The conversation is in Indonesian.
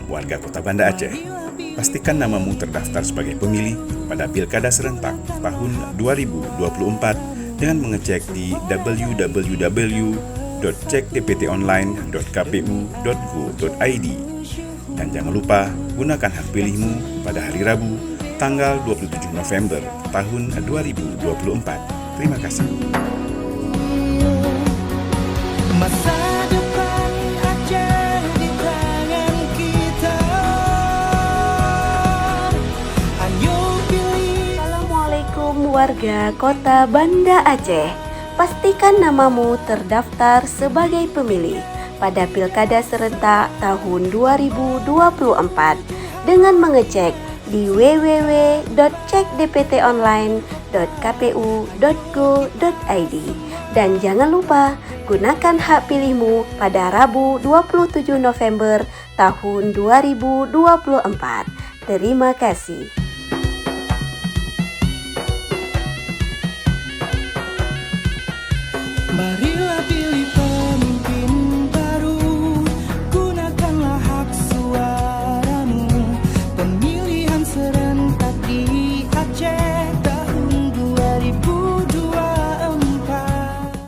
warga Kota Banda Aceh. Pastikan namamu terdaftar sebagai pemilih pada Pilkada Serentak tahun 2024 dengan mengecek di www.cekdptonline.kpu.go.id. Dan jangan lupa gunakan hak pilihmu pada hari Rabu, tanggal 27 November tahun 2024. Terima kasih. Masa depan Aceh di tangan kita. Ayo pilih. Assalamualaikum warga Kota Banda Aceh. Pastikan namamu terdaftar sebagai pemilih pada Pilkada Serentak tahun 2024 dengan mengecek di www.cekdptonline.kpu.go.id. Dan jangan lupa gunakan hak pilihmu pada Rabu 27 November tahun 2024. Terima kasih.